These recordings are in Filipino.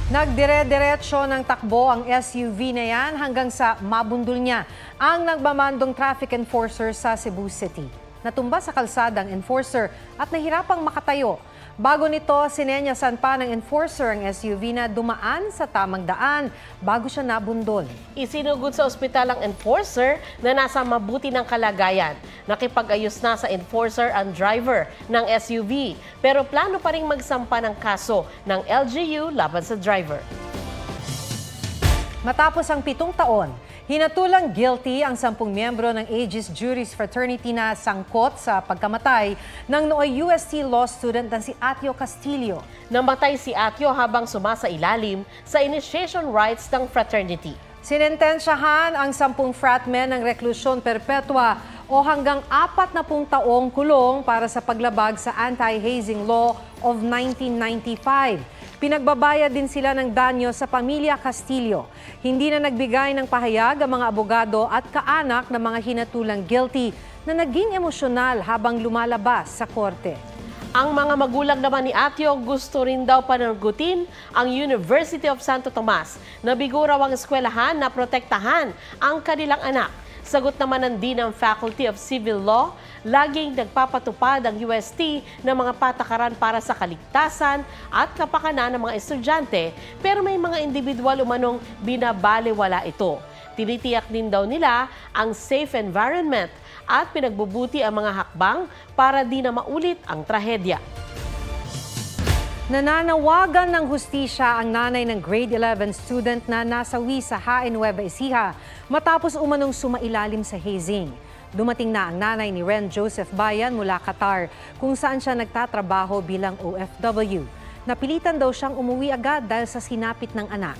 Nagdire-diretso ng takbo ang SUV na yan hanggang sa mabundol niya ang nagmamandong traffic enforcer sa Cebu City. Natumba sa kalsadang enforcer at nahirapang makatayo. Bago nito, sinenyasan pa ng enforcer ang SUV na dumaan sa tamang daan bago siya nabundol. Isinugod sa ospital ang enforcer na nasa mabuti ng kalagayan. Nakipag-ayos na sa enforcer ang driver ng SUV. Pero plano pa rin magsampa ng kaso ng LGU laban sa driver. Matapos ang 7 taon, hinatulang guilty ang 10 miyembro ng Aegis Juris Fraternity na sangkot sa pagkamatay ng nooy UST law student na si Atio Castillo. Namatay si Atio habang sumasailalim sa initiation rites ng fraternity. Sinentensyahan ang 10 fratmen ng reklusyon perpetua o hanggang 40 taong kulong para sa paglabag sa Anti-Hazing Law of 1995. Pinagbabayad din sila ng danyo sa pamilya Castillo. Hindi na nagbigay ng pahayag ang mga abogado at kaanak ng mga hinatulang guilty na naging emosyonal habang lumalabas sa korte. Ang mga magulang naman ni Atio gusto rin daw panargutin ang University of Santo Tomas na bigo raw ang eskwelahan na protektahan ang kanilang anak. Sagot naman ng Dean ng Faculty of Civil Law, laging nagpapatupad ang UST ng mga patakaran para sa kaligtasan at kapakanan ng mga estudyante, pero may mga individual umanong binabalewala ito. Tinitiyak din daw nila ang safe environment at pinagbubuti ang mga hakbang para di na maulit ang trahedya. Nananawagan ng hustisya ang nanay ng grade 11 student na nasawi sa Hain Nueva Ecija matapos umanong sumailalim sa hazing. Dumating na ang nanay ni Ren Joseph Bayan mula Qatar kung saan siya nagtatrabaho bilang OFW. Napilitan daw siyang umuwi agad dahil sa sinapit ng anak.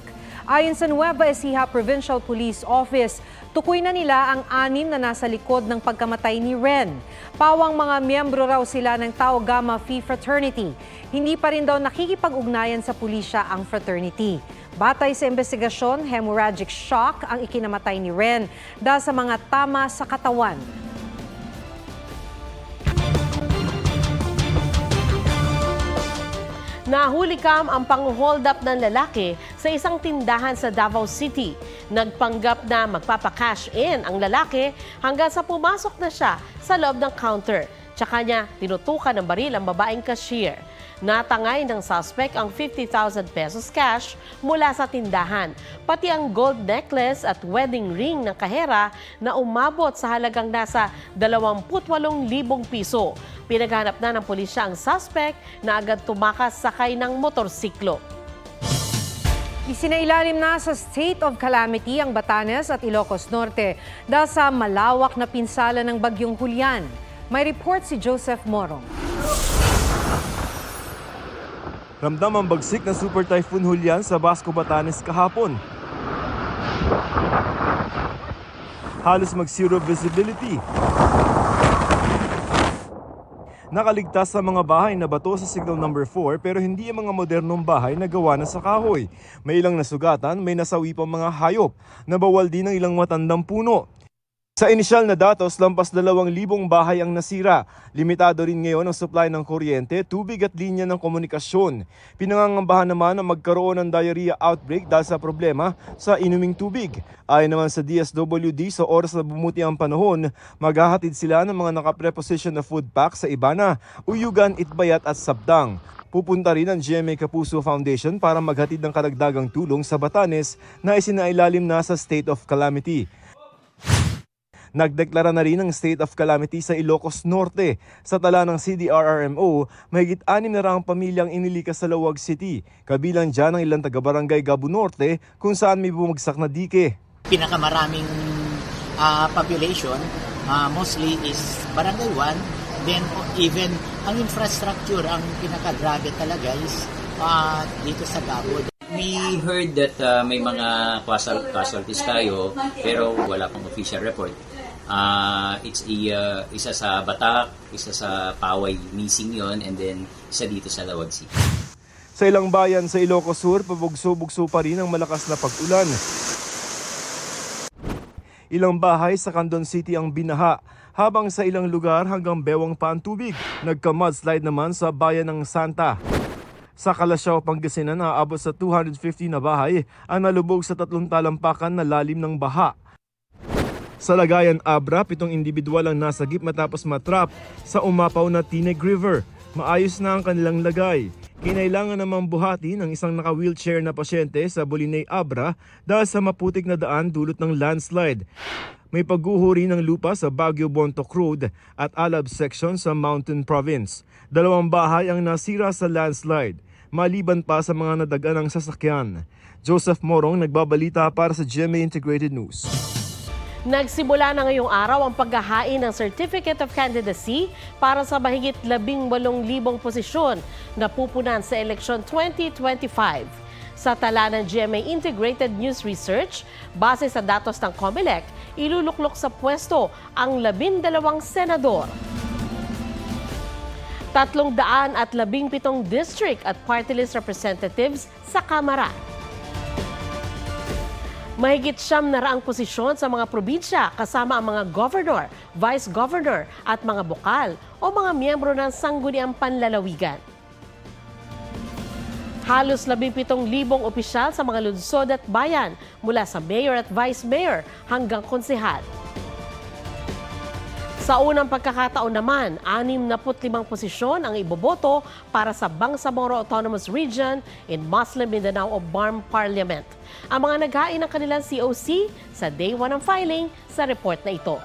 Ayon sa Nueva Ecija Provincial Police Office, tukoy na nila ang 6 na nasa likod ng pagkamatay ni Ren. Pawang mga miyembro raw sila ng Tau Gamma Phi Fraternity. Hindi pa rin daw nakikipag-ugnayan sa pulisya ang fraternity. Batay sa investigasyon, hemorrhagic shock ang ikinamatay ni Ren dahil sa mga tama sa katawan. Nahuli kam ang pang-hold up ng lalaki sa isang tindahan sa Davao City. Nagpanggap na magpapa-cash in ang lalaki hanggang sa pumasok na siya sa loob ng counter. Tsaka niya tinutukan ng baril ang babaeng cashier. Natangay ng suspect ang 50,000 pesos cash mula sa tindahan, pati ang gold necklace at wedding ring ng kahera na umabot sa halagang nasa 28,000 piso. Pinaghanap na ng pulisya ang suspect na agad tumakas sakay ng motorsiklo. Isinailalim na sa state of calamity ang Batanes at Ilocos Norte dahil sa malawak na pinsala ng bagyong Julian. May report si Joseph Morong. Ramdam ang bagsik ng Super Typhoon Julian sa Basco, Batanes kahapon. Halos mag-zero visibility. Nakaligtas sa mga bahay na bato sa signal number 4 pero hindi ang mga modernong bahay na gawa na sa kahoy. May ilang nasugatan, may nasawi pang mga hayop. Nabawal din ang ilang matandang puno. Sa inisyal na datos, lampas 2,000 bahay ang nasira. Limitado rin ngayon ang supply ng kuryente, tubig at linya ng komunikasyon. Pinangangambahan naman na magkaroon ng diarrhea outbreak dahil sa problema sa inuming tubig. Ayon naman sa DSWD, sa oras na bumuti ang panahon, maghahatid sila ng mga nakapreposition na food pack sa Ibana, Uyugan, Itbayat at Sabdang. Pupunta rin ang GMA Kapuso Foundation para maghatid ng karagdagang tulong sa Batanes na isinailalim na sa state of calamity. Nagdeklara na rin ng state of calamity sa Ilocos Norte. Sa tala ng CDRRMO, mahigit 600 pamilyang inilikas sa Lawag City. Kabilang dyan ang ilang taga-barangay Gabo Norte kung saan may bumagsak na dike. Pinakamaraming population, mostly is Barangay 1. Then even ang infrastructure, ang pinakagrabe talaga is dito sa Gabo. We heard that may mga casualties tayo pero wala pang official report. Isa sa Batak, isa sa Paway, missing yon, and then isa dito sa Lawag City. Sa ilang bayan sa Ilocos Sur, pabugso-bugso pa rin ang malakas na pag-ulan. Ilang bahay sa Candon City ang binaha, habang sa ilang lugar hanggang bewang pa ang tubig. Nagka-mudslide naman sa bayan ng Santa. Sa Calasiao, Pangasinan, aabot sa 250 na bahay ang nalubog sa 3 talampakan na lalim ng baha. Sa Lagayan, Abra, 7 individual ang nasagip matapos matrap sa umapaw na Tineg River. Maayos na ang kanilang lagay. Kinailangan namang buhati ng isang naka-wheelchair na pasyente sa Bolinay, Abra dahil sa maputik na daan dulot ng landslide. May pagguhuri ng lupa sa Baguio Bontoc Road at Alab section sa Mountain Province. 2 bahay ang nasira sa landslide, maliban pa sa mga nadagan ng sasakyan. Joseph Morong nagbabalita para sa GMA Integrated News. Nagsimula na ngayong araw ang paghahain ng Certificate of Candidacy para sa mahigit 18,000 posisyon na pupunan sa eleksyon 2025. Sa tala ng GMA Integrated News Research, base sa datos ng COMELEC, iluluklok sa pwesto ang 12 senador. 317 district at party list representatives sa Kamara. Mahigit 900 posisyon sa mga probinsya kasama ang mga governor, vice governor at mga bokal o mga miyembro ng sangguniang panlalawigan. Halos 17,000 opisyal sa mga lungsod at bayan mula sa mayor at vice mayor hanggang konsehal. Sa unang pagkakataon naman, 65 posisyon ang iboboto para sa Bangsamoro Autonomous Region in Muslim Mindanao o BARM Parliament. Ang mga naghain ng kanilang COC sa day 1 ng filing sa report na ito.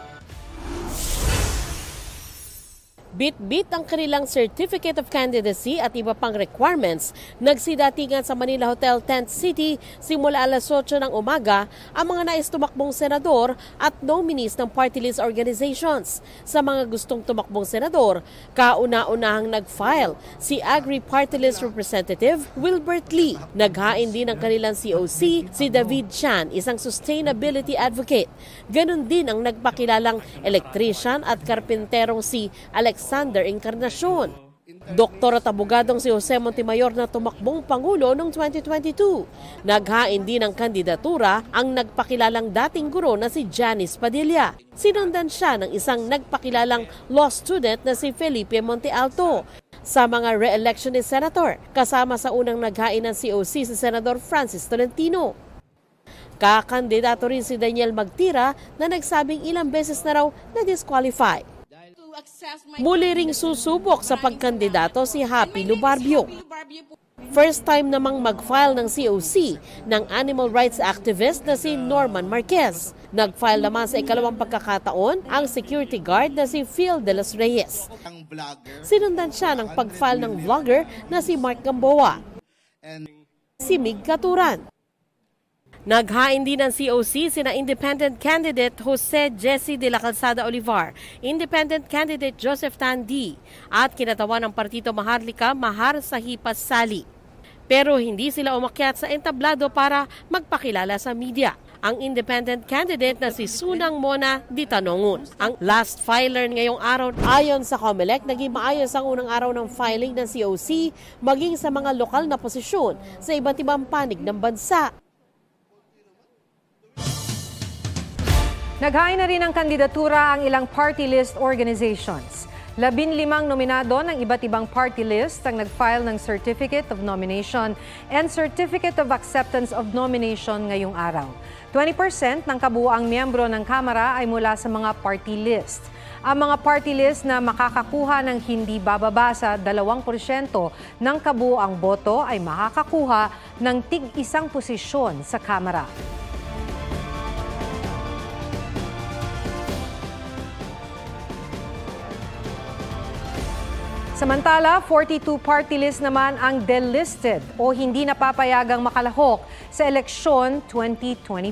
Bit-bit ang kanilang Certificate of Candidacy at iba pang requirements. Nagsidatingan sa Manila Hotel Tent City simula alas 8 ng umaga ang mga nais tumakbong senador at nominees ng party list organizations. Sa mga gustong tumakbong senador, kauna-unahang nag-file si Agri Party List Representative Wilbert Lee. Naghain din ng kanilang COC si David Chan, isang sustainability advocate. Ganon din ang nagpakilalang electrician at karpinterong si Alexander Encarnacion. Doktor at abogadong si Jose Montemayor na tumakbong Pangulo noong 2022. Naghain din ng kandidatura ang nagpakilalang dating guro na si Janice Padilla. Sinundan siya ng isang nagpakilalang law student na si Felipe Montealto. Sa mga re-election ni Senator, kasama sa unang naghain ng COC si Senador Francis Tolentino. Kakandidato rin si Daniel Magtira na nagsabing ilang beses na raw na-disqualify. Muli ring susubok sa pagkandidato si Happy Lubarbio. First time namang mag-file ng COC ng animal rights activist na si Norman Marquez. Nag-file naman sa ikalawang pagkakataon ang security guard na si Phil de los Reyes. Sinundan siya ng pag-file ng vlogger na si Mark Gamboa. Si Mig Katuran. Naghain din ng COC sina independent candidate Jose Jesse de la Calzada Olivar, independent candidate Joseph Tandi, at kinatawan ng Partido Maharlika Mahar Sahipas Sali. Pero hindi sila umakyat sa entablado para magpakilala sa media. Ang independent candidate na si Sunang Mona Di Tanongun. Ang last filer ngayong araw, ayon sa COMELEC, naging maayos ang unang araw ng filing ng COC maging sa mga lokal na posisyon sa iba't ibang panig ng bansa. Naghain na rin ng kandidatura ang ilang party list organizations. 15 nominado ng iba't ibang party list ang nag-file ng Certificate of Nomination and Certificate of Acceptance of Nomination ngayong araw. 20% ng kabuuang miyembro ng Kamara ay mula sa mga party list. Ang mga party list na makakakuha ng hindi bababa sa 2% ng kabuuang boto ay makakakuha ng tig-isang posisyon sa Kamara. Samantala, 42 party list naman ang delisted o hindi napapayagang makalahok sa eleksyon 2025.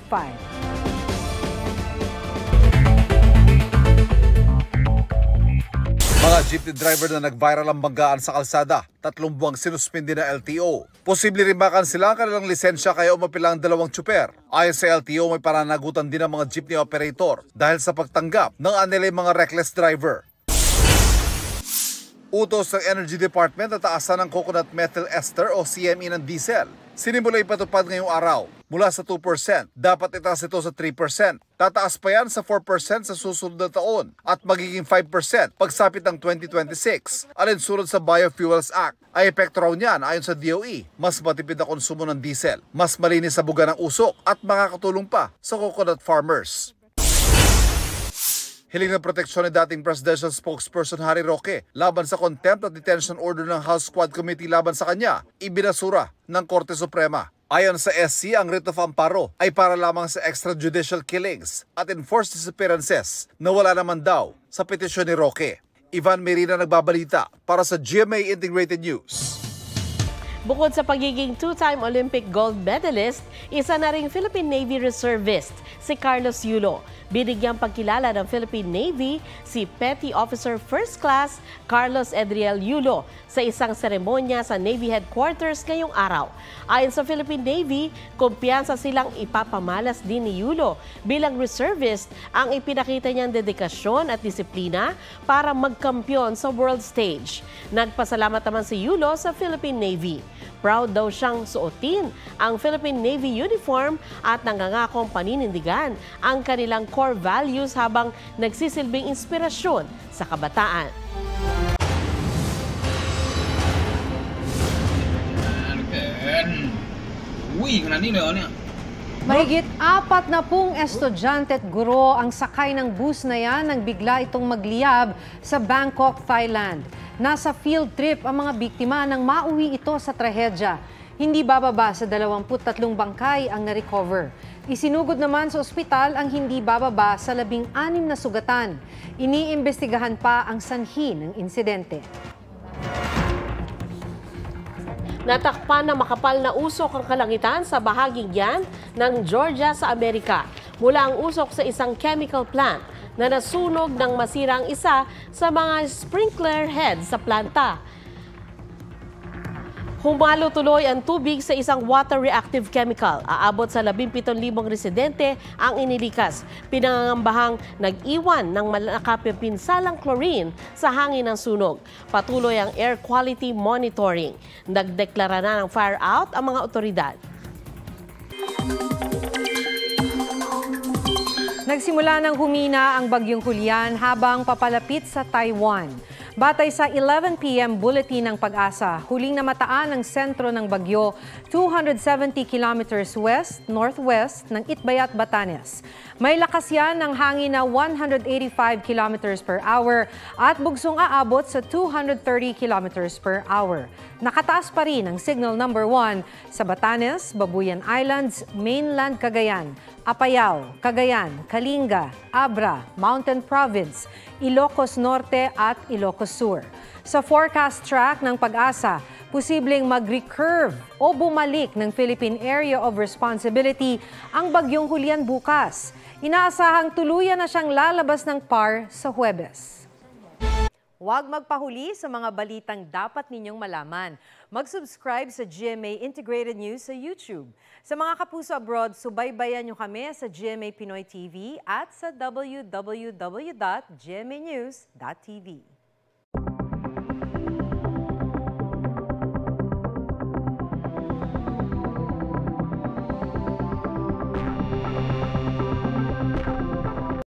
Mga jeepney driver na nag-viral ang banggaan sa kalsada, 3 buwang sinuspindi na LTO. Posible rin makansila ang kanilang lisensya kaya umapilang 2 tsuper. Ayon sa LTO, may pananagutan din ang mga jeepney operator dahil sa pagtanggap ng anilay mga reckless driver. Utos ng Energy Department na taasan ng coconut methyl ester o CME ng diesel. Sinimula ipatupad ngayong araw. Mula sa 2%, dapat itaas ito sa 3%. Tataas pa yan sa 4% sa susunod na taon at magiging 5% pagsapit ng 2026. Alinsunod sa Biofuels Act. Ay epekto raw niyan ayon sa DOE. Mas matipid na konsumo ng diesel, mas malinis sa buga ng usok at makakatulong pa sa coconut farmers. Hiling ng proteksyon ni dating presidential spokesperson Harry Roque laban sa contempt at detention order ng House Squad Committee laban sa kanya, ibinasura ng Korte Suprema. Ayon sa SC, ang writ of amparo ay para lamang sa extrajudicial killings at enforced disappearances na wala naman daw sa petisyon ni Roque. Ivan Merina nagbabalita para sa GMA Integrated News. Bukod sa pagiging two-time Olympic gold medalist, isa na ring Philippine Navy reservist si Carlos Yulo. Binigyang pagkilala ng Philippine Navy si Petty Officer First Class Carlos Edriel Yulo sa isang seremonya sa Navy Headquarters ngayong araw. Ayon sa Philippine Navy, kumpiyansa silang ipapamalas din ni Yulo bilang reservist ang ipinakita niyang dedikasyon at disiplina para magkampiyon sa world stage. Nagpasalamat naman si Yulo sa Philippine Navy. Proud daw siyang suotin ang Philippine Navy uniform at nangangakong paninindigan ang kanilang core values habang nagsisilbing inspirasyon sa kabataan. Mahigit 40 estudyante at guro ang sakay ng bus na yan nang bigla itong magliyab sa Bangkok, Thailand. Nasa field trip ang mga biktima nang mauwi ito sa trahedya. Hindi bababa sa 23 bangkay ang na-recover. Isinugod naman sa ospital ang hindi bababa sa 16 na sugatan. Iniimbestigahan pa ang sanhi ng insidente. Natakpan na makapal na usok ang kalangitan sa bahaging yan ng Georgia sa Amerika. Mula ang usok sa isang chemical plant na nasunog ng masirang isa sa mga sprinkler head sa planta. Humalo tuloy ang tubig sa isang water-reactive chemical. Aabot sa 17,000 residente ang inilikas. Pinangangambahang nag-iwan ng nakapipinsalang chlorine sa hangin ng sunog. Patuloy ang air quality monitoring. Nagdeklara na ng fire out ang mga otoridad. Nagsimula ng humina ang bagyong Julian habang papalapit sa Taiwan. Batay sa 11 p.m. bulletin ng Pag-asa, huling namataan ang sentro ng bagyo 270 kilometers west-northwest ng Itbayat, Batanes. May lakas yan ng hangin na 185 kilometers per hour at bugsong aabot sa 230 kilometers per hour. Nakataas pa rin ang signal number 1 sa Batanes, Babuyan Islands, mainland Cagayan, Apayao, Cagayan, Kalinga, Abra, Mountain Province, Ilocos Norte at Ilocos Sur. Sa forecast track ng Pag-asa, posibleng mag-recurve o bumalik ng Philippine Area of Responsibility ang bagyong Julian bukas. Inaasahang tuluyan na siyang lalabas ng PAR sa Huwebes. Huwag magpahuli sa mga balitang dapat ninyong malaman. Mag-subscribe sa GMA Integrated News sa YouTube. Sa mga kapuso abroad, subaybayan nyo kami sa GMA Pinoy TV at sa www.gmanews.tv.